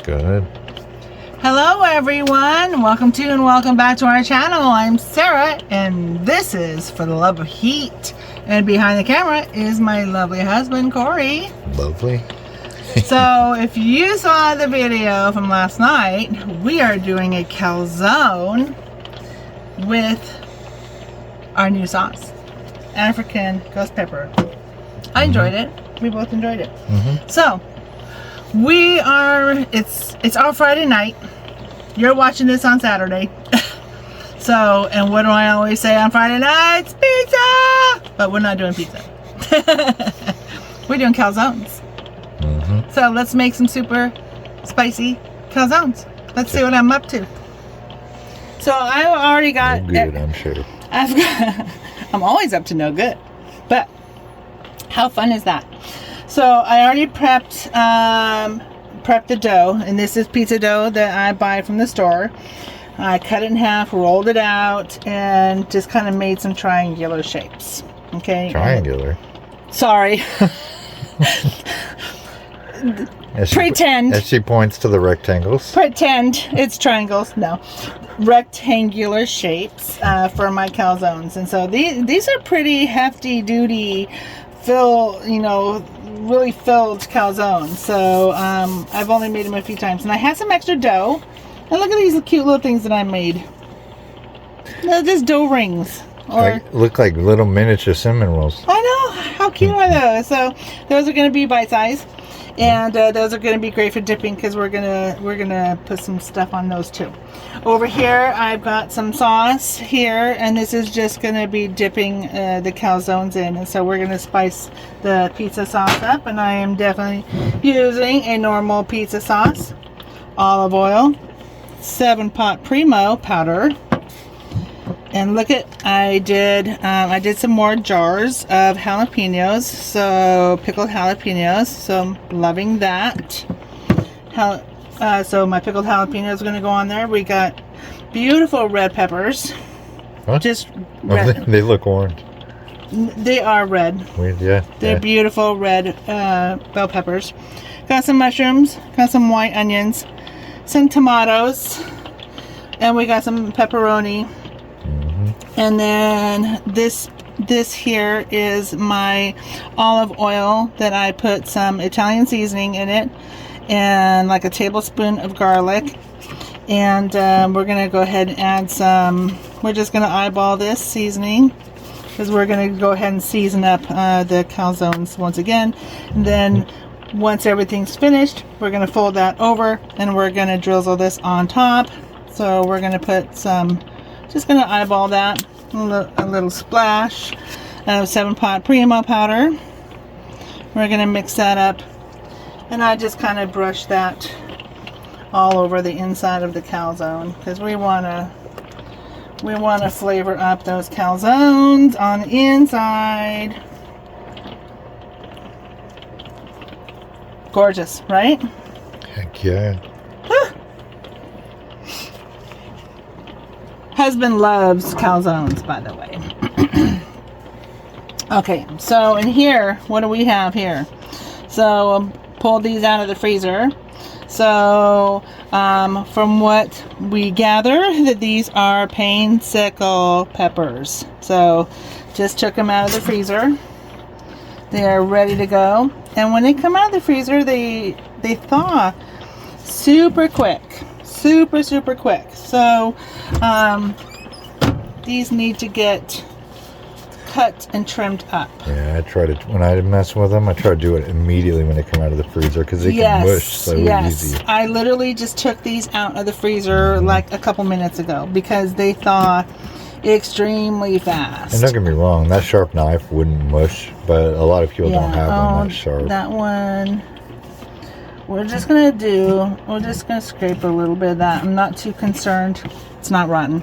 Good. Hello everyone, welcome to and welcome back to our channel. I'm Sarah and this is For the Love of Heat. And behind the camera is my lovely husband, Corey. Lovely. So if you saw the video from last night, we are doing a calzone with our new sauce, African ghost pepper. I enjoyed it. We both enjoyed it. So we are, it's our Friday night. You're watching this on Saturday. So, and what do I always say on Friday nights? Pizza! But we're not doing pizza. We're doing calzones. So let's make some super spicy calzones. Let's see what I'm up to. So I already got... No good, I'm sure. I'm always up to no good. But how fun is that? So I already prepped the dough, and this is pizza dough that I buy from the store. I cut it in half, rolled it out, and just kind of made some triangular shapes. Okay. Triangular. Sorry. Pretend. As she points to the rectangles. Pretend it's triangles. No, rectangular shapes for my calzones, and so these are pretty hefty duty, really filled calzones. So I've only made them a few times, and I had some extra dough. And look at these cute little things that I made. They're just dough rings. Look like little miniature cinnamon rolls. I know. How cute are those? So those are going to be bite size, and those are going to be great for dipping because we're gonna put some stuff on those too. Over here, I've got some sauce here, and this is just going to be dipping the calzones in. And so we're going to spice the pizza sauce up, and I am definitely using a normal pizza sauce, olive oil, 7-pot Primo powder. And look at, I did some more jars of jalapenos, so pickled jalapenos, so I'm loving that. So my pickled jalapenos are going to go on there. We got beautiful red peppers. Huh? Just red. Oh, they look orange. They are red. Weird, yeah. They're beautiful red bell peppers. Got some mushrooms, got some white onions, some tomatoes, and we got some pepperoni. And then this here is my olive oil that I put some Italian seasoning in it, and like a tablespoon of garlic. And we're gonna go ahead and add some, we're just gonna eyeball this seasoning because we're gonna go ahead and season up the calzones once again. And then once everything's finished, we're gonna fold that over and we're gonna drizzle this on top. So we're gonna put some, just gonna eyeball that, a little splash of 7-pot Primo powder. We're gonna mix that up, and I just kind of brush that all over the inside of the calzone because we wanna flavor up those calzones on the inside. Gorgeous, right? Heck yeah. Husband loves calzones, by the way. Okay, so in here, what do we have here? So pull these out of the freezer. So from what we gather, that these are Painsicle peppers. So just took them out of the freezer. They are ready to go. And when they come out of the freezer, they thaw super quick. Super quick. So these need to get cut and trimmed up. Yeah, I try to, when I mess with them, I try to do it immediately when they come out of the freezer because they can mush so easy. I literally just took these out of the freezer like a couple minutes ago because they thaw extremely fast. And don't get me wrong, that sharp knife wouldn't mush, but a lot of people don't have one that sharp. That one, we're just gonna scrape a little bit of that. I'm not too concerned. It's not rotten.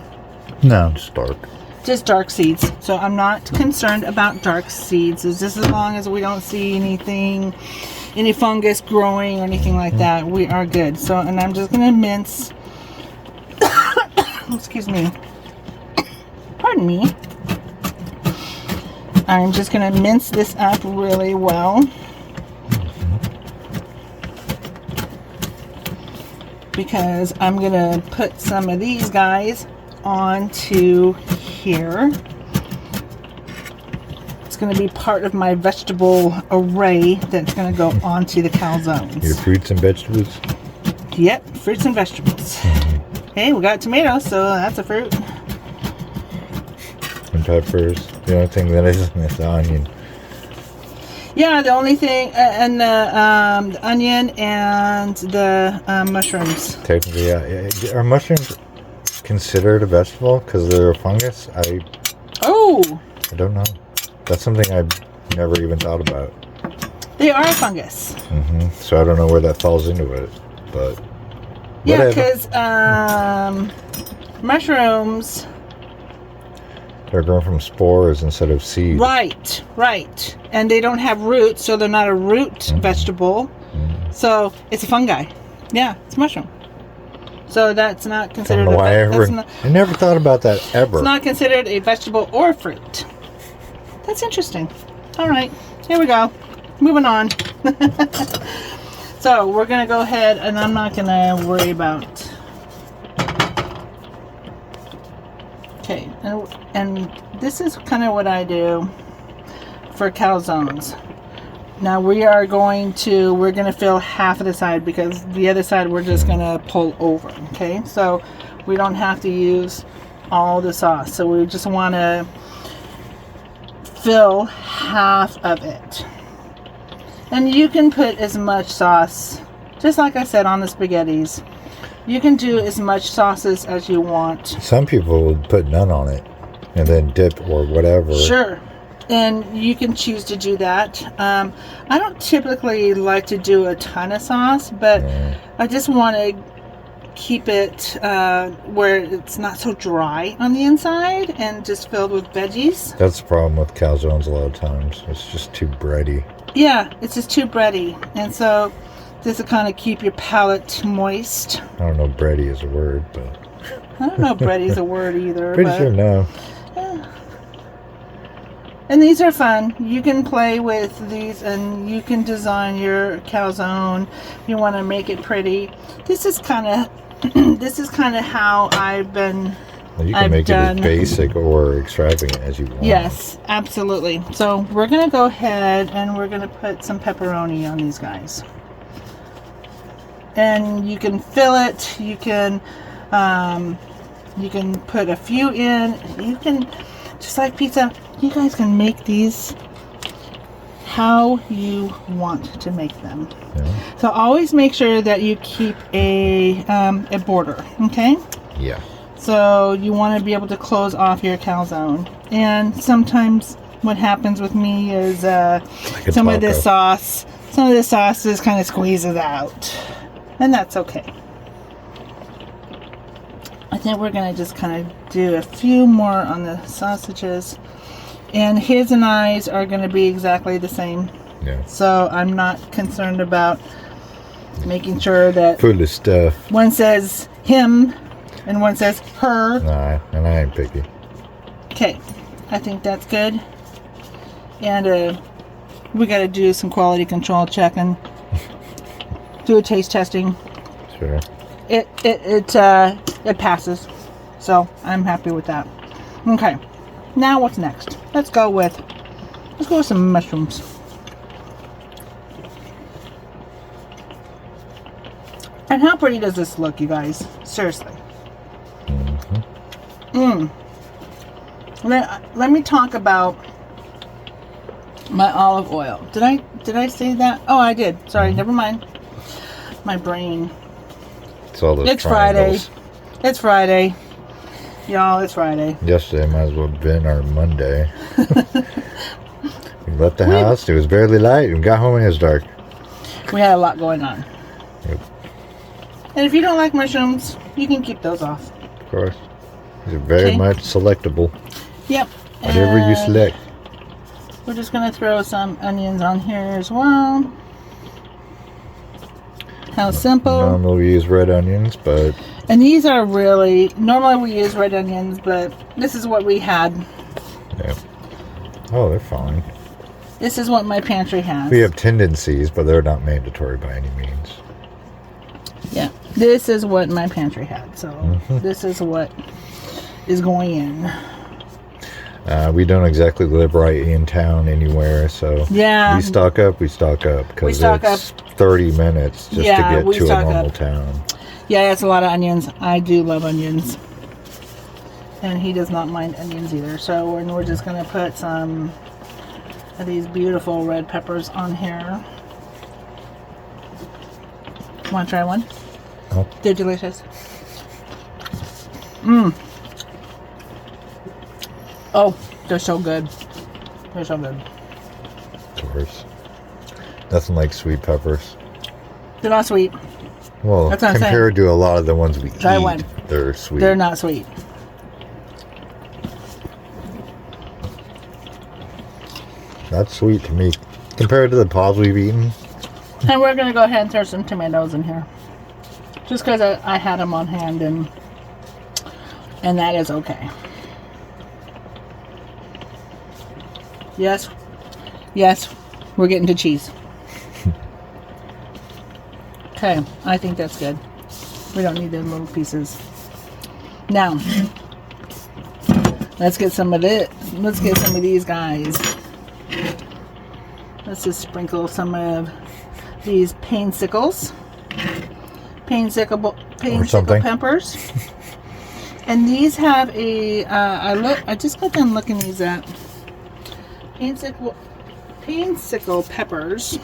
No, just dark. Just dark seeds. So I'm not concerned about dark seeds. It's just as long as we don't see anything, any fungus growing or anything like that, we are good. So, and I'm just gonna mince. Excuse me. Pardon me. I'm just gonna mince this up really well. because I'm going to put some of these guys onto here. It's going to be part of my vegetable array that's going to go onto the calzones. Your fruits and vegetables? Yep, fruits and vegetables. Hey, we got tomatoes, so that's a fruit. And peppers. The only thing that isn't is the onion. Yeah, the only thing, and the onion and the mushrooms. Technically, yeah. Are mushrooms considered a vegetable because they're a fungus? I don't know. That's something I've never even thought about. They are a fungus. So I don't know where that falls into it, but yeah, because mushrooms. They're grown from spores instead of seeds. Right. And they don't have roots, so they're not a root vegetable. So it's a fungi. Yeah, it's a mushroom. So that's not considered I never thought about that ever. It's not considered a vegetable or fruit. That's interesting. All right, here we go. Moving on. So we're going to go ahead, and I'm not going to worry about... Okay, and this is kind of what I do for calzones. Now we're going to fill half of the side because the other side we're just going to pull over, okay? So we don't have to use all the sauce. So we just want to fill half of it. And you can put as much sauce, just like I said on the spaghettis. You can do as much sauces as you want. Some people would put none on it and then dip or whatever. Sure. And you can choose to do that. I don't typically like to do a ton of sauce, but I just want to keep it where it's not so dry on the inside and just filled with veggies. That's the problem with calzones a lot of times. It's just too bready. Yeah, it's just too bready. And so this will kind of keep your palate moist. I don't know if bready is a word, but... I don't know if bready is a word either. Pretty sure no. Yeah. And these are fun. You can play with these and you can design your calzone. You want to make it pretty. This is kind of how I've been... Well, you can make it as basic or extravagant as you want. Yes, absolutely. So we're going to go ahead and we're going to put some pepperoni on these guys. And you can fill it. You can put a few in. You can, just like pizza, you guys can make these how you want to make them. Yeah. So always make sure that you keep a border, okay? Yeah. So you want to be able to close off your calzone. And sometimes what happens with me is some of this sauce just kind of squeezes out. And that's okay. I think we're going to just kind of do a few more on the sausages. And his and I's are going to be exactly the same. Yeah. So I'm not concerned about making sure that... Full of stuff. One says him and one says her. Nah, and I ain't picky. Okay. I think that's good. And we got to do some quality control checking. Do a taste testing. Sure. It passes, so I'm happy with that. Okay, now what's next? Let's go with some mushrooms. And how pretty does this look, you guys? Seriously. Let me talk about my olive oil. Did I say that? Oh, I did. Sorry, never mind. My brain. It's all those It's triangles. Friday. It's Friday. Y'all, it's Friday. Yesterday might as well have been our Monday. We left the house. It was barely light. And got home and it was dark. We had a lot going on. Yep. And if you don't like mushrooms, you can keep those off. Of course. These are very much selectable. Yep. Whatever you select. We're just going to throw some onions on here as well. How simple. Normally we use red onions, but... And these are really... Normally we use red onions, but this is what we had. Yeah. Oh, they're fine. This is what my pantry has. We have tendencies, but they're not mandatory by any means. Yeah, this is what my pantry had. So this is what is going in. We don't exactly live right in town anywhere, so yeah, we stock up because it's 30 minutes just to get to a normal town. Yeah, that's a lot of onions. I do love onions. And he does not mind onions either. So we're just going to put some of these beautiful red peppers on here. Want to try one? Oh. They're delicious. Oh, they're so good. They're so good. Of course. Nothing like sweet peppers. They're not sweet. Well, compared to a lot of the ones we Try eat, one. They're sweet. They're not sweet. That's sweet to me. Compared to the pods we've eaten. And we're going to go ahead and throw some tomatoes in here. Just because I had them on hand, and that is okay. Yes, we're getting to cheese. Okay, I think that's good. We don't need the little pieces. Now, let's get some of it. Let's get some of these guys. Let's just sprinkle some of these Painsicles. Painsicle peppers. And these have a I just got done looking these up. Painsicle peppers.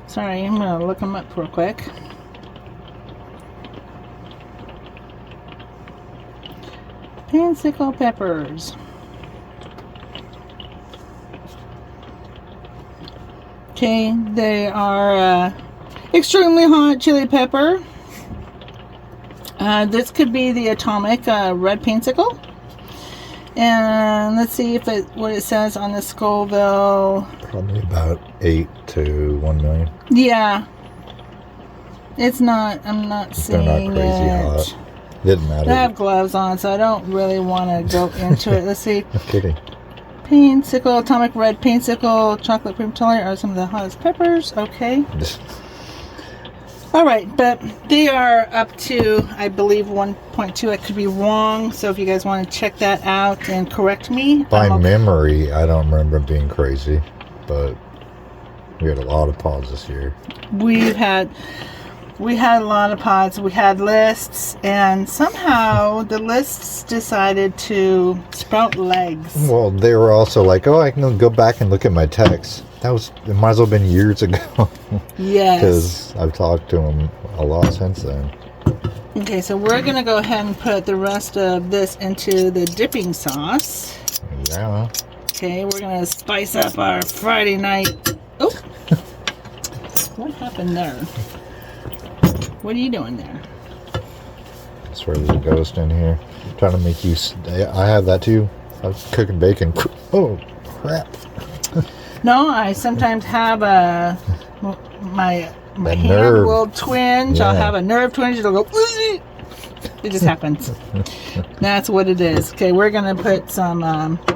Sorry, I'm gonna look them up real quick. Painsicle peppers. Okay, they are extremely hot chili pepper. This could be the atomic red Painsicle. And let's see what it says on the Scoville. Probably about 8 to 1 million. Yeah. It's not, I'm not seeing they're not crazy hot. Didn't matter. I have gloves on, so I don't really want to go into it. Let's see. No kidding. Painsicle, atomic red Painsicle, chocolate cream chili are some of the hottest peppers. Okay. All right, but they are up to, I believe, 1.2. I could be wrong, so if you guys want to check that out and correct me. By memory, I don't remember it being crazy, but we had a lot of pods this year. We had a lot of pods. We had lists, and somehow the lists decided to sprout legs. Well, they were also like, oh, I can go back and look at my texts. It might as well have been years ago. Yes. Because I've talked to them a lot since then. Okay, so we're going to go ahead and put the rest of this into the dipping sauce. Yeah. Okay, we're going to spice up our Friday night. Oh! What happened there? What are you doing there? I swear there's a ghost in here. I'm trying to make you... I have that too. I was cooking bacon. Oh, crap. No, I sometimes have my hand nerve will twinge. Yeah. I'll have a nerve twinge. It'll go. It just happens. That's what it is. Okay, we're gonna put some.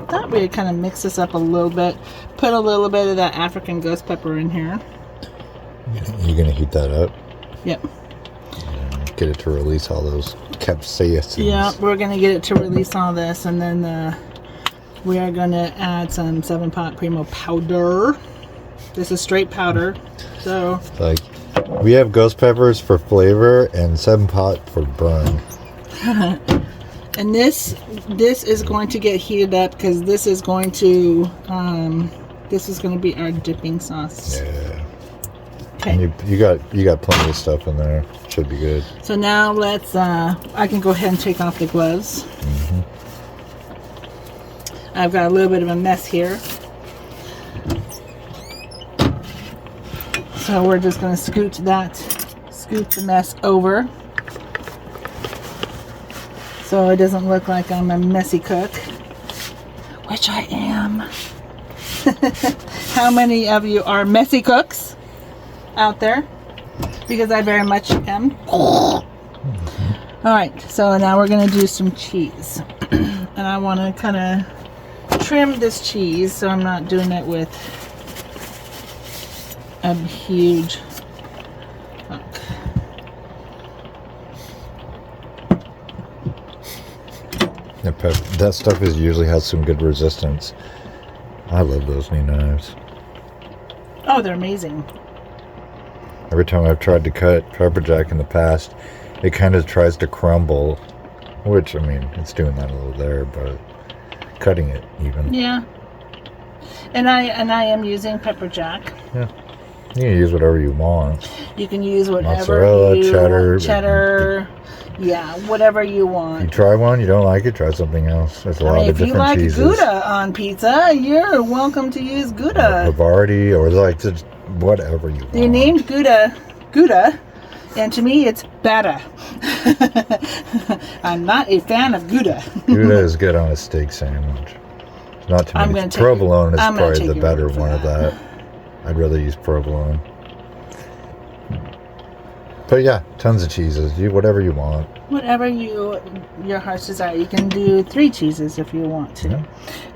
Thought we'd kind of mix this up a little bit. Put a little bit of that African ghost pepper in here. You're gonna heat that up. Yep. Get it to release all those capsaicins. Yeah, we're gonna get it to release all this, and then we are gonna add some 7-pot Primo powder. This is straight powder, so. Like, we have ghost peppers for flavor and 7-pot for burn. And this is going to get heated up because this is going to be our dipping sauce. Yeah. Okay. And you got plenty of stuff in there. Should be good. So now let's. I can go ahead and take off the gloves. Mm-hmm. I've got a little bit of a mess here. So we're just going to scoot the mess over. So it doesn't look like I'm a messy cook. Which I am. How many of you are messy cooks out there? Because I very much am. Alright, so now we're going to do some cheese. And I want to kind of trim this cheese so I'm not doing it with a huge hunk. That stuff usually has some good resistance. I love those new knives. Oh, they're amazing. Every time I've tried to cut pepper jack in the past, it kind of tries to crumble, which, I mean, it's doing that a little there, but cutting it even. Yeah. And I am using pepper jack. Yeah. You can use whatever you want. You can use whatever mozzarella, cheddar. Yeah, whatever you want. You try one, you don't like it, try something else. There's a lot of different cheeses. If you like Gouda on pizza, you're welcome to use Gouda. Havarti, or like just whatever you want. They named Gouda, and to me it's Bada. I'm not a fan of Gouda. Gouda is good on a steak sandwich. Not too many. Provolone is probably the better one of that. I'd rather use provolone. But yeah, tons of cheeses. Whatever you want. Whatever your heart's desire. You can do 3 cheeses if you want to. Yeah.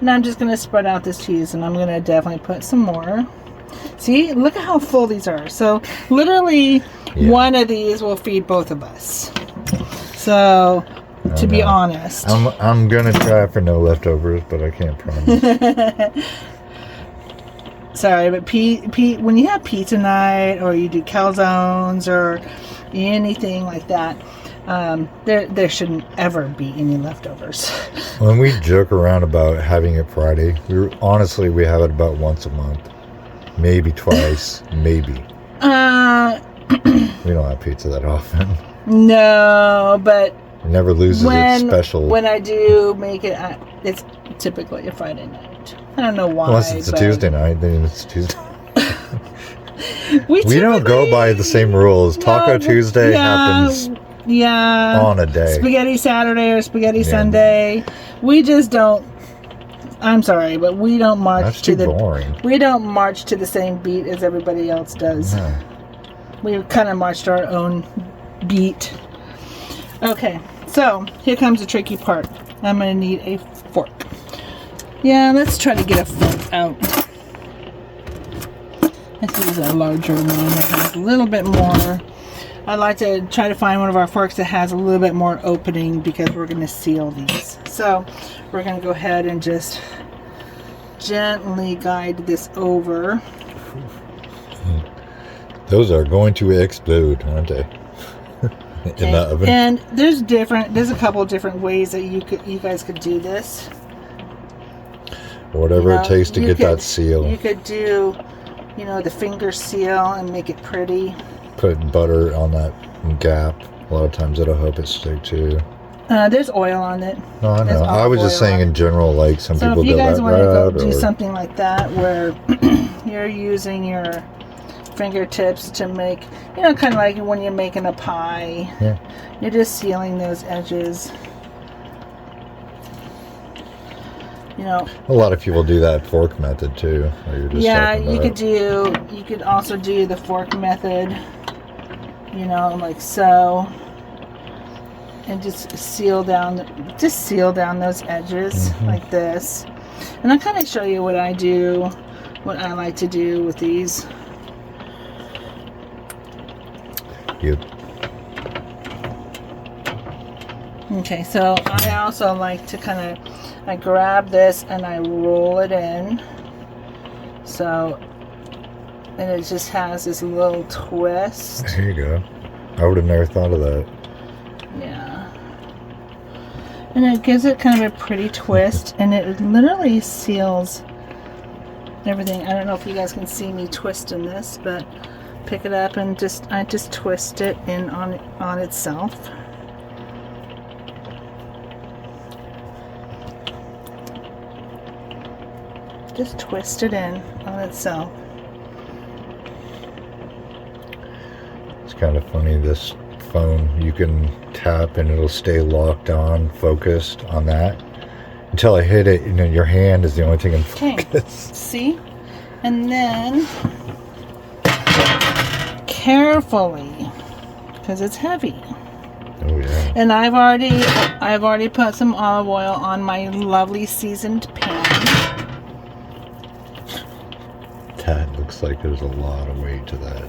And I'm just going to spread out this cheese, and I'm going to definitely put some more. See, look at how full these are. So literally, one of these will feed both of us. So, to be honest, I'm gonna try for no leftovers, but I can't promise. Sorry, but when you have pizza night, or you do calzones, or anything like that, there shouldn't ever be any leftovers. When we joke around about having it Friday, we have it about once a month, maybe twice, maybe. We don't have pizza that often. No, but it never loses its special. When I do make it, it's typically a Friday night. I don't know why. Unless it's a Tuesday night, then it's Tuesday. we don't go by the same rules. Taco Tuesday happens on a day. Spaghetti Saturday or Spaghetti Sunday. We just don't. I'm sorry, but we don't march boring. We don't march to the same beat as everybody else does. No. We kind of marched our own beat. Okay, so here comes the tricky part. I'm going to need a fork. Yeah, let's try to get a fork out. This is a larger one that has a little bit more. I'd like to try to find one of our forks that has a little bit more opening, because we're going to seal these. So we're going to go ahead and just gently guide this over. Those are going to explode, aren't they? In the oven. And there's a couple of different ways that you guys could do this. Whatever it takes to get that seal. You could do, the finger seal and make it pretty. Put butter on that gap. A lot of times it'll help it stick too. There's oil on it. No, I know. I was just saying in general, like some people do that. So if you guys want to do something like that, where you're using your fingertips to make, kind of like when you're making a pie. Yeah. You're just sealing those edges. A lot of people do that fork method too. You could also do the fork method, like so, and just seal down those edges like this. And I'll kind of show you what I like to do with these. Yep. Okay, so I also like to I grab this and I roll it in. So, and it just has this little twist. There you go. I would have never thought of that. Yeah. And it gives it kind of a pretty twist, and it literally seals everything. I don't know if you guys can see me twisting this, but pick it up and I just twist it in on itself. Just twist it in on itself. It's kind of funny, this phone, you can tap and it'll stay locked on, focused on that until I hit it, and then your hand is the only thing in focus. See? And then carefully, because it's heavy. Oh yeah. And I've already put some olive oil on my lovely seasoned pan. That looks like there's a lot of weight to that.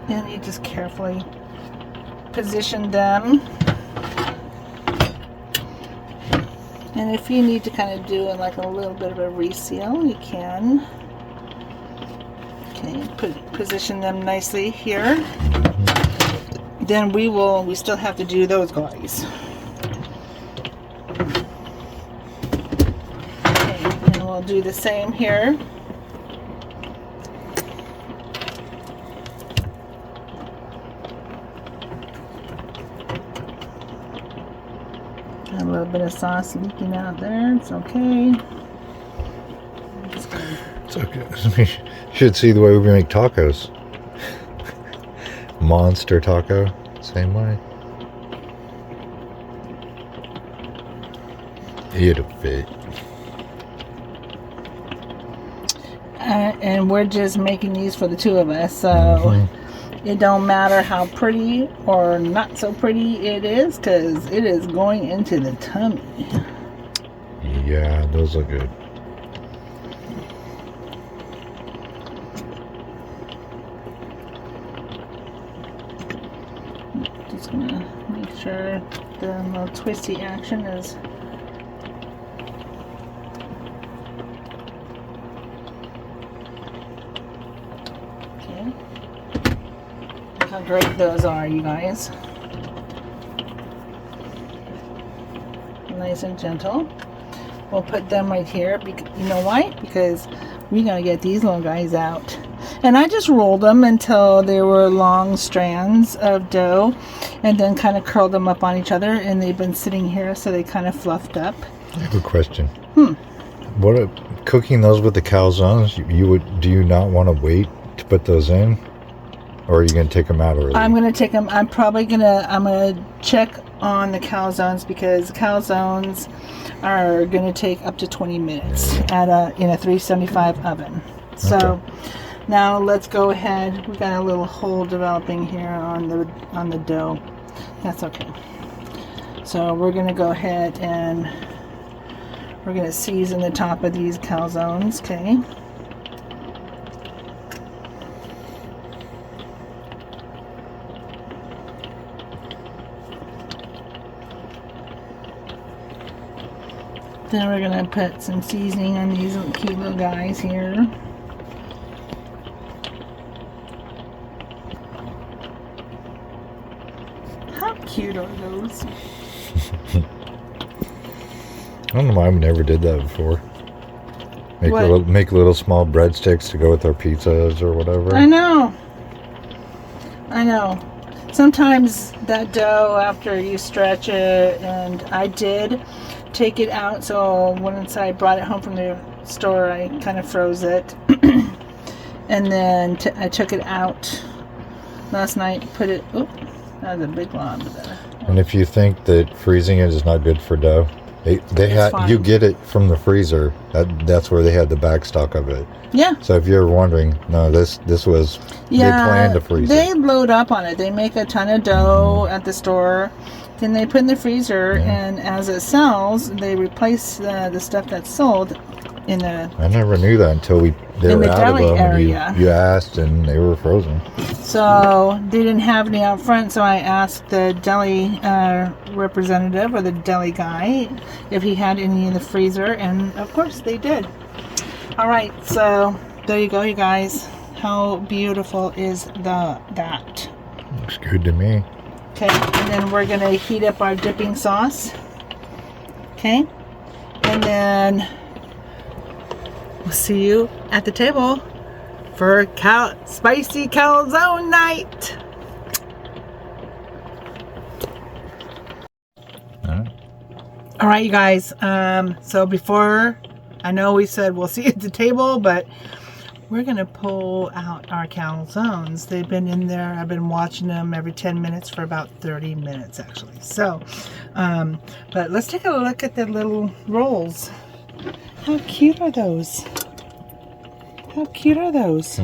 And you just carefully position them. And if you need to kind of do like a little bit of a reseal, you can. Okay, position them nicely here. Then we still have to do those guys. Okay, and we'll do the same here. A little bit of sauce leaking out there. It's okay. It's okay. You should see the way we make tacos. Monster taco, same way. It'll fit. And we're just making these for the two of us, so it don't matter how pretty or not so pretty it is, because it is going into the tummy. Yeah, those look good. Just gonna make sure the little twisty action is. Okay. Look how great those are, you guys. Nice and gentle. We'll put them right here. You know why? Because we're gonna get these little guys out. And I just rolled them until they were long strands of dough, and then kind of curled them up on each other, and they've been sitting here, so they kind of fluffed up. I have a question. Cooking those with the calzones, do you not want to wait to put those in, or are you gonna take them out early? I'm gonna take them. I'm gonna check on the calzones, because calzones are gonna take up to 20 minutes in a 375 oven. So. Okay. Now let's go ahead. We got a little hole developing here on the dough. That's okay. So we're gonna go ahead and we're gonna season the top of these calzones. Okay. Then we're gonna put some seasoning on these cute little guys here. How cute are those? I don't know why we never did that before. Make little small breadsticks to go with our pizzas or whatever. I know. Sometimes that dough, after you stretch it, and I did take it out, so once I brought it home from the store, I kind of froze it. And then I took it out last night, put it, that was a big glob there. And if you think that freezing it is not good for dough, you get it from the freezer. That's where they had the back stock of it. Yeah. So if you're wondering, no, this was they planned to freeze it. They load up on it. They make a ton of dough at the store, then they put in the freezer, and as it sells, they replace the stuff that's sold in the. I never knew that until they were out of them. Area. You asked, and they were frozen. So they didn't have any out front, so I asked the deli representative, or the deli guy, if he had any in the freezer, and of course they did. All right, so there you go, you guys. How beautiful is that? Looks good to me. Okay, and then we're gonna heat up our dipping sauce. Okay, and then we'll see you at the table for spicy calzone night. All right, you guys. So before, I know we said we'll see you at the table, but we're gonna pull out our calzones. They've been in there. I've been watching them every 10 minutes for about 30 minutes, actually. So, but let's take a look at the little rolls. How cute are those? How cute are those?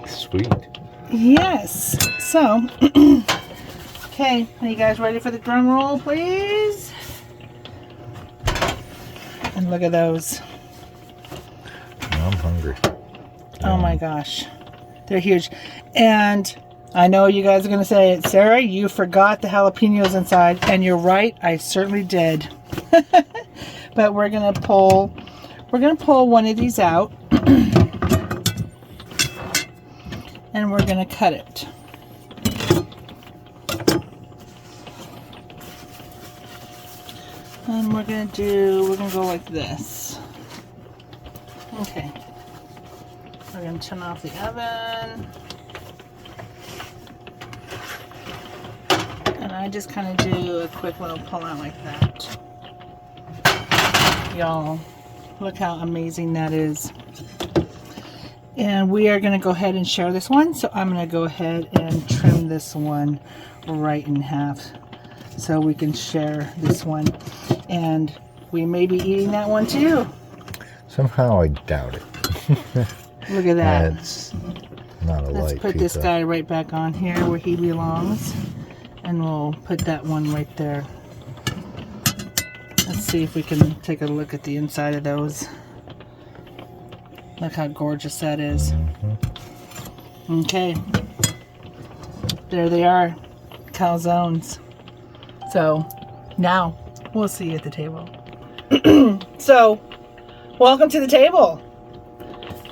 Sweet. Yes. So, okay, are you guys ready for the drum roll, please? And look at those. I'm hungry. Oh my gosh. They're huge. And I know you guys are going to say, Sarah, you forgot the jalapenos inside. And you're right. I certainly did. But we're going to pull one of these out. And we're going to cut it. And we're going to go like this. Okay. We're going to turn off the oven. And I just kind of do a quick little pull out like that. Y'all, look how amazing that is. And we are going to go ahead and share this one. So I'm going to go ahead and trim this one right in half so we can share this one. And we may be eating that one too. Somehow I doubt it. Look at that. It's not a light Let's put pizza. this guy right back on here where he belongs. And we'll put that one right there. Let's see if we can take a look at the inside of those. Look how gorgeous that is. Okay. There they are. Calzones. So, now, we'll see you at the table. So, welcome to the table.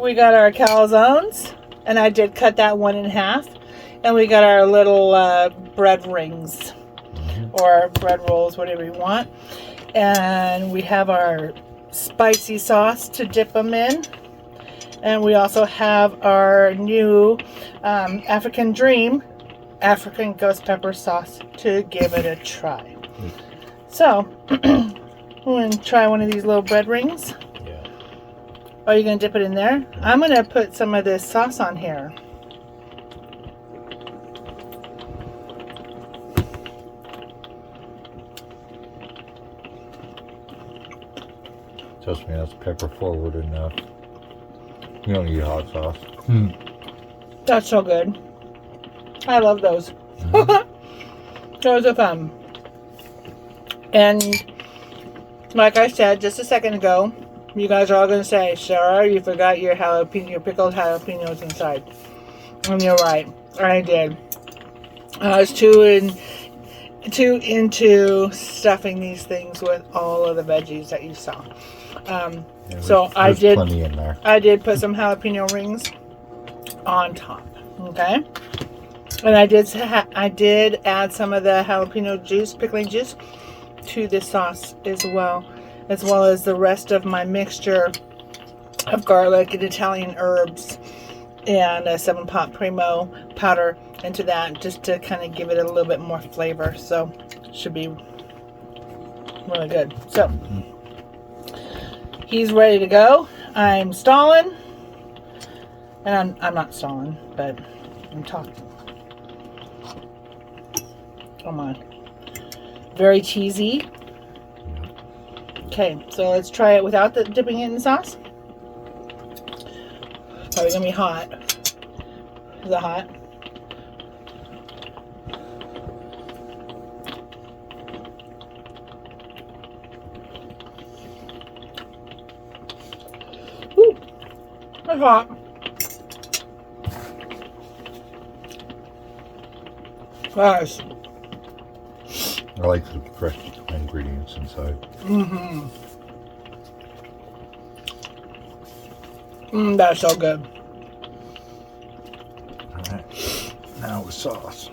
We got our calzones. And I did cut that one in half. And we got our little bread rings. Or bread rolls, whatever you want. And we have our spicy sauce to dip them in. And we also have our new African Dream African ghost pepper sauce to give it a try. So, we're going to try one of these little bread rings. Yeah. Are you going to dip it in there? I'm going to put some of this sauce on here. Trust me, that's pepper forward enough. You don't need hot sauce. That's so good. I love those. Those are fun. And like I said just a second ago, you guys are all going to say, Sarah, you forgot your pickled jalapenos inside. And you're right. I did. I was too into stuffing these things with all of the veggies that you saw. So I did. Plenty in there. I did put some jalapeno rings on top. Okay, and I did add some of the jalapeno juice, pickling juice, to this sauce as well as the rest of my mixture of garlic and Italian herbs and a 7-pot Primo powder into that, just to kind of give it a little bit more flavor. So it should be really good. So he's ready to go. I'm stalling. And I'm not stalling, but I'm talking. Come on. Very cheesy. Okay, so let's try it without dipping it in the sauce. Probably gonna be hot. Is it hot? Ooh, that's hot. Gosh. I like the fresh ingredients inside. That's so good. Alright. Now the sauce.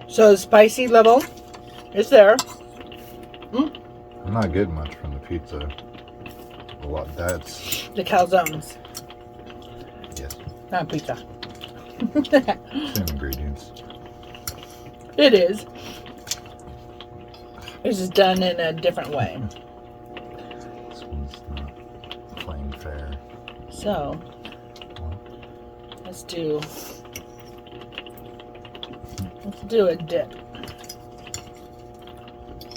So the spicy level is there. I'm not getting much from the pizza. A lot. That's. The calzones. Yes. Not pizza. Same ingredients. It is. It's just done in a different way. This one's not plain fair. So, let's do a dip.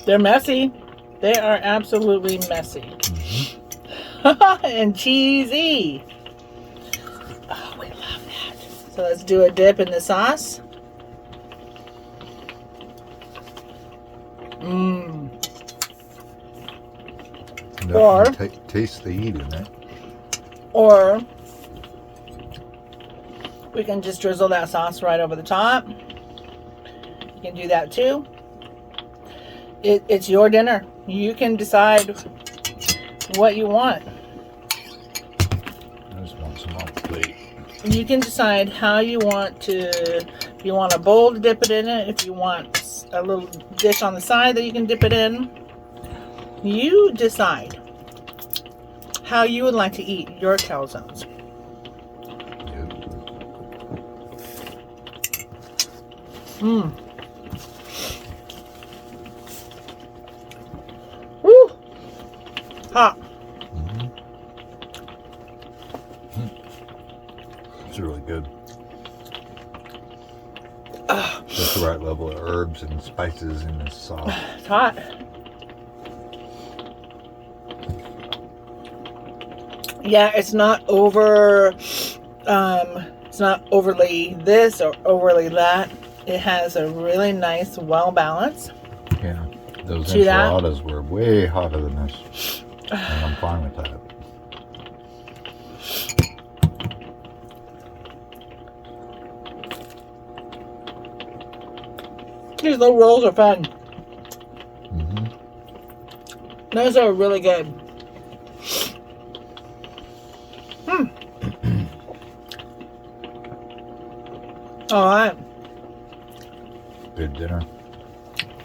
They're messy. They are absolutely messy. And cheesy. Oh, we love that. So let's do a dip in the sauce. Or taste the heat in it. Or We can just drizzle that sauce right over the top. You can do that too. It's your dinner. You can decide what you want. I just want some on the plate. You can decide how you want to, if you want a bowl to dip it in it, if you want a little dish on the side that you can dip it in. You decide how you would like to eat your calzones. Mmm. Woo! Hot. It's really good. Just the right level of herbs and spices in this sauce. It's hot. Yeah, it's not it's not overly this or overly that. It has a really nice, well balance. Yeah, those enchiladas were way hotter than this, and I'm fine with that. These little rolls are fun. Mm-hmm. Those are really good. All right. Good dinner.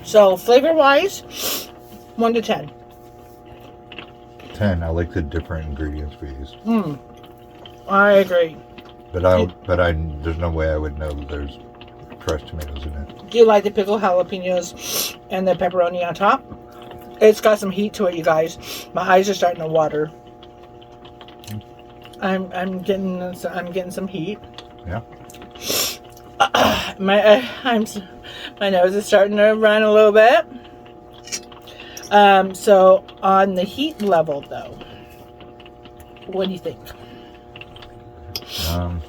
So flavor wise, 1 to 10. 10. I like the different ingredients we use. I agree. But there's no way I would know that there's fresh tomatoes in it. Do you like the pickled jalapenos and the pepperoni on top? It's got some heat to it, you guys. My eyes are starting to water. I'm getting some heat. Yeah. My nose is starting to run a little bit. So on the heat level, though, what do you think? I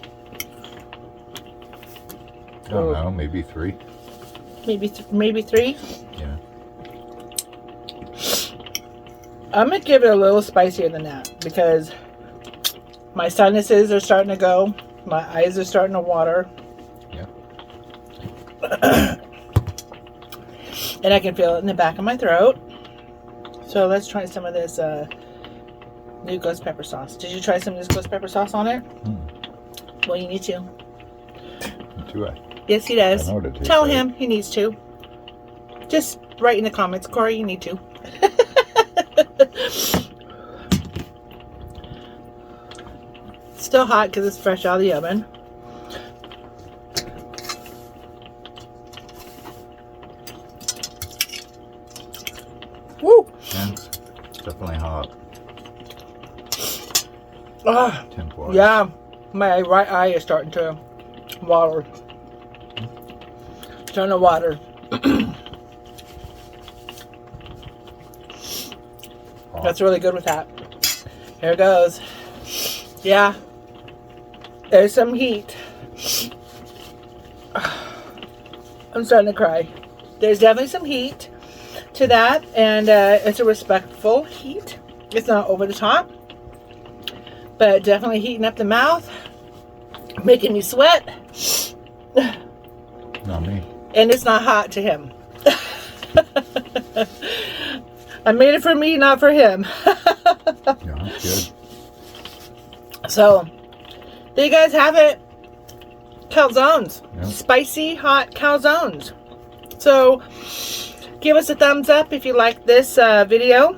don't know, maybe 3. Maybe 3. Yeah. I'm gonna give it a little spicier than that because my sinuses are starting to go. My eyes are starting to water. Yeah. And I can feel it in the back of my throat. So let's try some of this new ghost pepper sauce. Did you try some of this ghost pepper sauce on it? Well, you need to. Do I? Yes, he does. I know what it Tell tastes him he needs to. Just write in the comments, Corey, you need to. Still hot because it's fresh out of the oven. Woo! Yeah, it's definitely hot. Temp-wise. Yeah, my right eye is starting to water. Starting to water. That's really good with that. Here it goes. Yeah. There's some heat. I'm starting to cry. There's definitely some heat to that, and it's a respectful heat. It's not over the top, but definitely heating up the mouth, making me sweat. Not me. And it's not hot to him. I made it for me, not for him. Yeah, that's good. So, there you guys have it. Calzones. Yep. Spicy, hot calzones. So, give us a thumbs up if you like this video.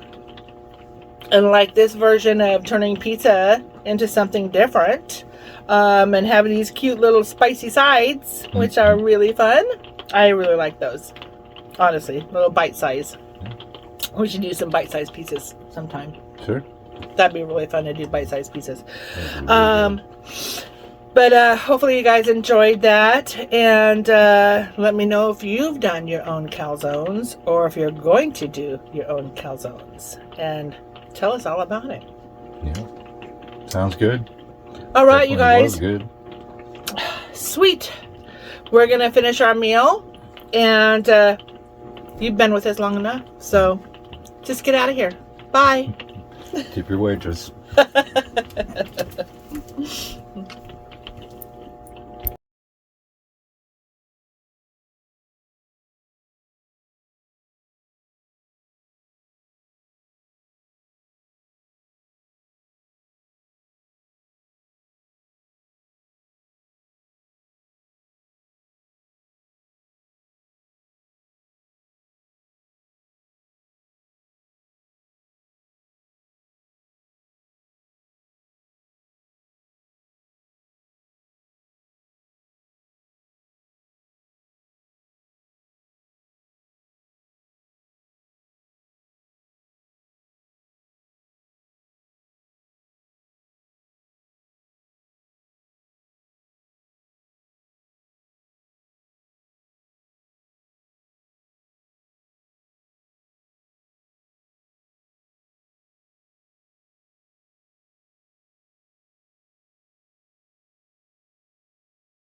And like this version of turning pizza into something different. And having these cute little spicy sides, which are really fun. I really like those. Honestly, little bite size. We should do some bite-sized pieces sometime. Sure. That'd be really fun to do bite-sized pieces. But hopefully you guys enjoyed that. And let me know if you've done your own calzones or if you're going to do your own calzones. And tell us all about it. Yeah. Sounds good. All right, you guys. Was good. Sweet. We're going to finish our meal. And you've been with us long enough. So just get out of here. Bye. Tip your waitress.